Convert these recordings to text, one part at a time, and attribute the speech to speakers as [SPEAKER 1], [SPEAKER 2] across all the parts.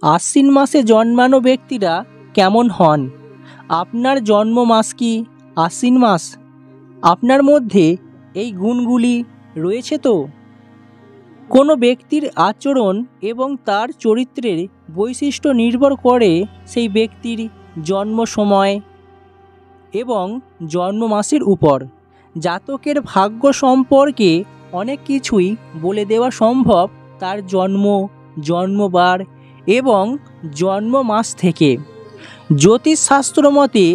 [SPEAKER 1] আশ্বিন মাসে জন্মানো ব্যক্তিরা কেমন হন? আপনার জন্ম মাস কি আশ্বিন মাস? আপনার মধ্যে এই গুণগুলি রয়েছে তো? কোনো ব্যক্তির আচরণ এবং তার চরিত্রের বৈশিষ্ট্য নির্ভর করে সেই ব্যক্তির জন্ম সময় এবং জন্ম মাসের উপর। জাতকের ভাগ্য সম্পর্কে অনেক কিছুই বলে দেওয়া সম্ভব তার জন্মবার এবং জন্ম মাস থেকে। জ্যোতিষশাস্ত্র মতে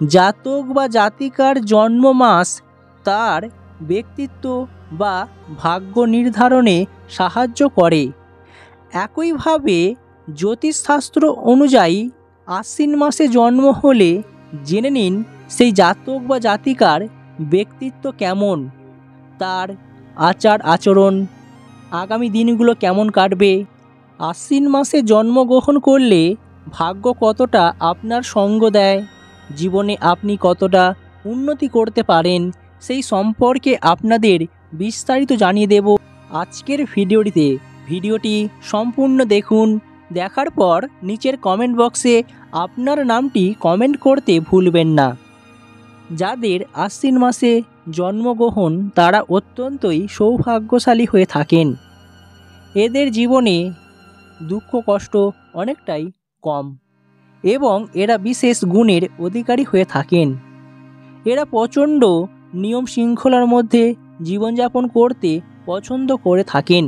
[SPEAKER 1] জাতক বা জাতিকার জন্ম মাস তার ব্যক্তিত্ব বা ভাগ্য নির্ধারণে সাহায্য করে। একইভাবে জ্যোতিষশাস্ত্র অনুযায়ী আশ্বিন মাসে জন্ম হলে জেনে নিন সেই জাতক বা জাতিকার ব্যক্তিত্ব কেমন, তার আচার আচরণ, আগামী দিনগুলো কেমন কাটবে। আশ্বিন মাসে জন্মগ্রহণ করলে ভাগ্য কতটা আপনার সঙ্গ দেয়, জীবনে আপনি কতটা উন্নতি করতে পারেন সেই সম্পর্কে আপনাদের বিস্তারিত জানিয়ে দেব আজকের ভিডিওটি সম্পূর্ণ দেখুন। দেখার পর নিচের কমেন্ট বক্সে আপনার নামটি কমেন্ট করতে ভুলবেন না। যাদের আশ্বিন মাসে জন্মগ্রহণ তারা অত্যন্তই সৌভাগ্যশালী হয়ে থাকেন। এদের জীবনে দুঃখ কষ্ট অনেকটাই কম এবং এরা বিশেষ গুণের অধিকারী হয়ে থাকেন। এরা প্রচণ্ড নিয়ম শৃঙ্খলার মধ্যে জীবনযাপন করতে পছন্দ করে থাকেন।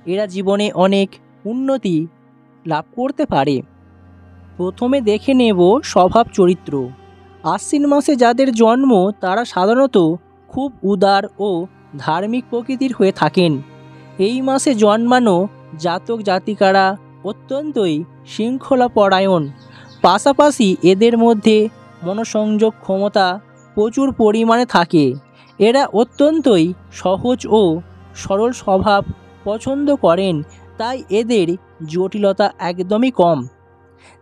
[SPEAKER 1] এরা জীবনে অনেক উন্নতি লাভ করতে পারে। প্রথমে দেখে নেব স্বভাব চরিত্র। আশ্বিন মাসে যাদের জন্ম তারা সাধারণত খুব উদার ও ধার্মিক প্রকৃতির হয়ে থাকেন। এই মাসে জন্মানো জাতক জাতিকারা অত্যন্তই শৃঙ্খলাপরায়ণ, পাশাপাশি এদের মধ্যে মনোসংযোগ ক্ষমতা প্রচুর পরিমাণে থাকে। এরা অত্যন্তই সহজ ও সরল স্বভাব পছন্দ করেন, তাই এদের জটিলতা একদমই কম।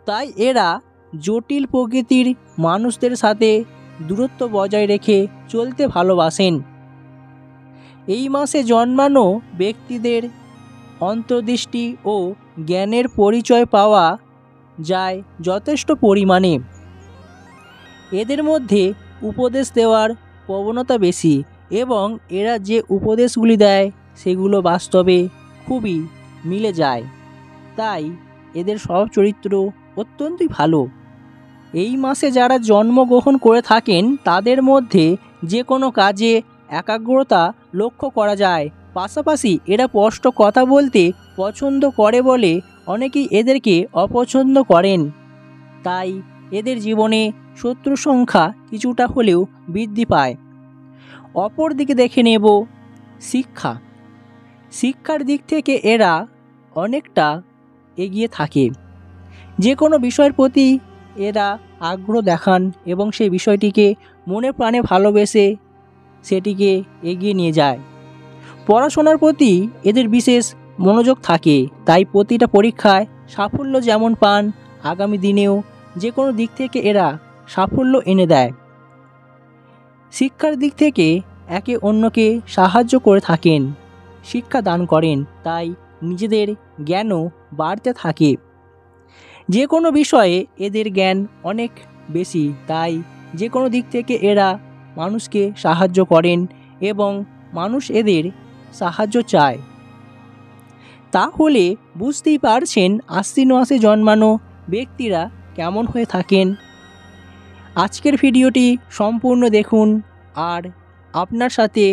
[SPEAKER 1] তাই এরা জটিল প্রকৃতির মানুষদের সাথে দূরত্ব বজায় রেখে চলতে ভালোবাসেন। এই মাসে জন্মানো ব্যক্তিদের অন্তর্দৃষ্টি ও জ্ঞানের পরিচয় পাওয়া যায় যথেষ্ট পরিমাণে। এদের মধ্যে উপদেশ দেওয়ার প্রবণতা বেশি এবং এরা যে উপদেশগুলি দেয় সেগুলো বাস্তবে খুবই মিলে যায়, তাই এদের স্বভাব চরিত্র অত্যন্তই ভালো। এই মাসে যারা জন্মগ্রহণ করে থাকেন তাদের মধ্যে যে কোনো কাজে একাগ্রতা লক্ষ্য করা যায়। পাশাপাশি এরা স্পষ্ট কথা বলতে পছন্দ করে বলে অনেকেই এদেরকে অপছন্দ করেন, তাই এদের জীবনে শত্রু সংখ্যা কিছুটা হলেও বৃদ্ধি পায়। অপরদিকে দেখে নেব শিক্ষার দিক থেকে এরা অনেকটা এগিয়ে থাকে। যে কোনো বিষয়ের প্রতি এরা আগ্রহ দেখান এবং সেই বিষয়টিকে মনে প্রাণে ভালোবেসে সেটিকে এগিয়ে নিয়ে যায়। পড়াশোনার প্রতি এদের বিশেষ মনোযোগ থাকে, তাই প্রতিটা পরীক্ষায় সাফল্য যেমন পান, আগামী দিনেও যে কোনো দিক থেকে এরা সাফল্য এনে দেয়। শিক্ষার দিক থেকে একে অন্যকে সাহায্য করে থাকেন, শিক্ষা দান করেন, তাই নিজেদের জ্ঞানও বাড়তে থাকে। যে কোনো বিষয়ে এদের জ্ঞান অনেক বেশি, তাই যে কোনো দিক থেকে এরা মানুষকে সাহায্য করেন এবং মানুষ এদের সাহায্য চায়। তাহলে বুঝতেই পারছেন আশ্বিন মাসে জন্মানো ব্যক্তিরা কেমন হয়ে থাকেন। আজকের ভিডিওটি সম্পূর্ণ দেখুন আর আপনার সাথে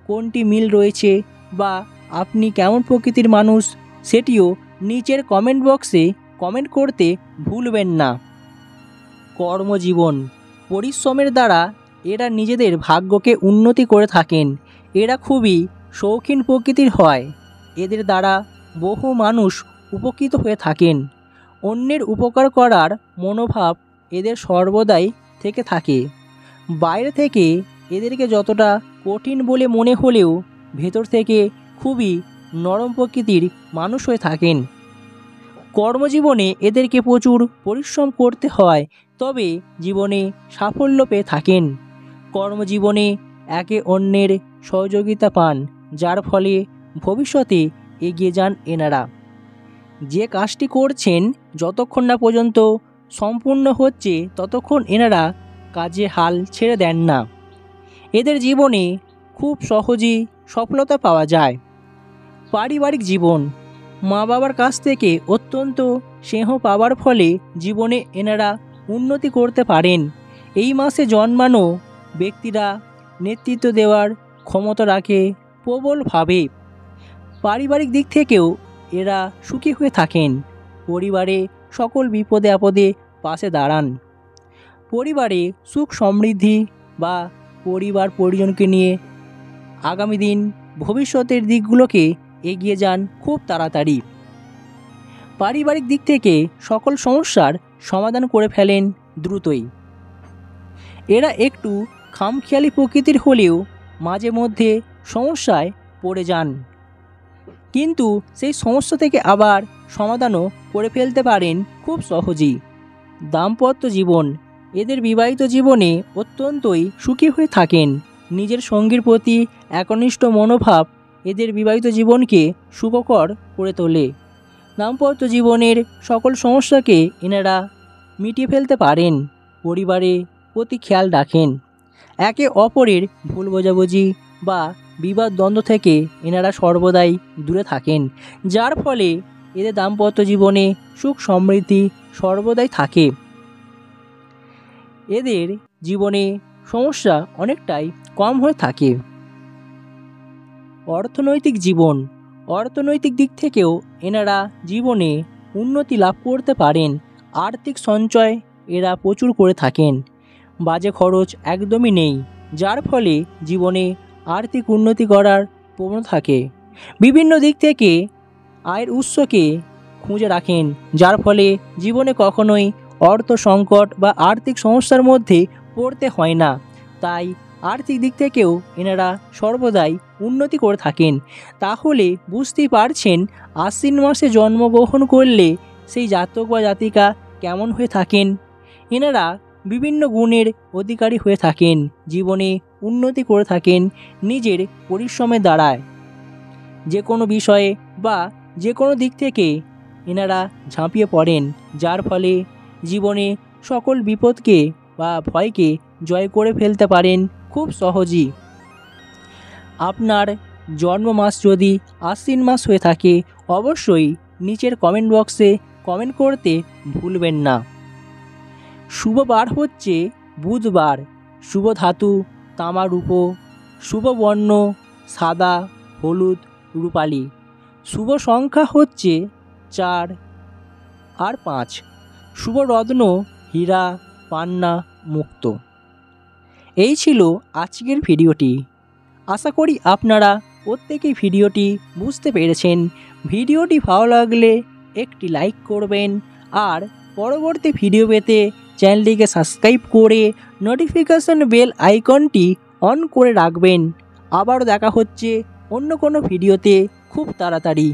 [SPEAKER 1] কোনটি মিল রয়েছে বা আপনি কেমন প্রকৃতির মানুষ সেটিও নিচের কমেন্ট বক্সে কমেন্ট করতে ভুলবেন না। কর্মজীবন। পরিশ্রমের দ্বারা এরা নিজেদের ভাগ্যকে উন্নতি করে থাকেন। এরা খুবই শৌখিন প্রকৃতির হয়। এদের দ্বারা বহু মানুষ উপকৃত হয়ে থাকেন। অন্যের উপকার করার মনোভাব এদের সর্বদাই থেকে থাকে। বাইরে থেকে এদেরকে যতটা কঠিন বলে মনে হলেও ভেতর থেকে খুবই নরম প্রকৃতির মানুষ হয়ে থাকেন। কর্মজীবনে এদেরকে প্রচুর পরিশ্রম করতে হয়, তবে জীবনে সাফল্য পেয়ে থাকেন। কর্মজীবনে একে অন্যের সহযোগিতা পান, যার ফলে ভবিষ্যতে এগিয়ে যান এনারা। যে কাজটি করছেন যতক্ষণ না পর্যন্ত সম্পূর্ণ হচ্ছে ততক্ষণ এনারা কাজে হাল ছেড়ে দেন না। এদের জীবনে খুব সহজেই সফলতা পাওয়া যায়। পারিবারিক জীবন, মা বাবার কাছ থেকে অত্যন্ত স্নেহ পাওয়ার ফলে জীবনে এনারা উন্নতি করতে পারেন। এই মাসে জন্মানো ব্যক্তিরা নেতৃত্ব দেওয়ার ক্ষমতা রাখে প্রবলভাবে। পারিবারিক দিক থেকেও এরা সুখী হয়ে থাকেন। পরিবারে সকল বিপদে আপদে পাশে দাঁড়ান। পরিবারে সুখ সমৃদ্ধি বা পরিবার পরিজনকে নিয়ে আগামী দিন ভবিষ্যতের দিকগুলোকে এগিয়ে যান খুব তাড়াতাড়ি। পারিবারিক দিক থেকে সকল সমস্যার সমাধান করে ফেলেন দ্রুতই। এরা একটু খামখেয়ালি প্রকৃতির হলেও মাঝে মধ্যে সমস্যায় পড়ে যান, কিন্তু সেই সমস্যা থেকে আবার সমাধানও করে ফেলতে পারেন খুব সহজেই। দাম্পত্য জীবন, এদের বিবাহিত জীবনে অত্যন্তই সুখী হয়ে থাকেন। নিজের সঙ্গীর প্রতি একনিষ্ঠ মনোভাব এদের বিবাহিত জীবনকে সুখকর করে তোলে। দাম্পত্য জীবনের সকল সমস্যাকে এনারা মিটিয়ে ফেলতে পারেন। পরিবারে প্রতি খেয়াল রাখেন। একে অপরের ভুল বোঝাবুঝি বা বিবাদ দ্বন্দ্ব থেকে এনারা সর্বদাই দূরে থাকেন, যার ফলে এদের দাম্পত্য জীবনে সুখ সমৃদ্ধি সর্বদাই থাকে। এদের জীবনে সমস্যা অনেকটাই কম হয়ে থাকে। অর্থনৈতিক জীবন, অর্থনৈতিক দিক থেকেও এনারা জীবনে উন্নতি লাভ করতে পারেন। আর্থিক সঞ্চয় এরা প্রচুর করে থাকেন। বাজে খরচ একদমই নেই, যার ফলে জীবনে আর্থিক উন্নতি করার প্রবণতা থাকে। বিভিন্ন দিক থেকে আয়ের উৎসকে খুঁজে রাখেন, যার ফলে জীবনে কখনোই অর্থ সংকট বা আর্থিক সমস্যার মধ্যে পড়তে হয় না। তাই আর্থিক দিক থেকেও এনারা সর্বদাই উন্নতি করে থাকেন। তাহলে বুঝতেই পারছেন আশ্বিন মাসে জন্মগ্রহণ করলে সেই জাতক বা জাতিকা কেমন হয়ে থাকেন। এনারা বিভিন্ন গুণের অধিকারী হয়ে থাকেন, জীবনে উন্নতি করে থাকেন নিজের পরিশ্রমের দ্বারায়। যে কোনো বিষয়ে বা যে কোনো দিক থেকে এনারা ঝাঁপিয়ে পড়েন, যার ফলে জীবনে সকল বিপদকে বা ভয়কে জয় করে ফেলতে পারেন খুব সহজেই। আপনার জন্ম মাস যদি আশ্বিন মাস হয়ে থাকে অবশ্যই নিচের কমেন্ট বক্সে কমেন্ট করতে ভুলবেন না। শুভ বার হচ্ছে বুধবার। শুভ ধাতু তামা রূপো। শুভ বর্ণ সাদা হলুদ রূপালি। শুভ সংখ্যা হচ্ছে 4 আর 5। শুভ রত্ন হীরা পান্না মুক্ত। এই ছিল আজকের ভিডিওটি। আশা করি আপনারা প্রত্যেকেই ভিডিওটি বুঝতে পেরেছেন। ভিডিওটি ভালো লাগলে একটি লাইক করবেন আর পরবর্তী ভিডিও পেতে চ্যানেলটিকে সাবস্ক্রাইব করে নোটিফিকেশন বেল আইকনটি অন করে রাখবেন। আবারও দেখা হচ্ছে অন্য কোনো ভিডিওতে খুব তাড়াতাড়ি।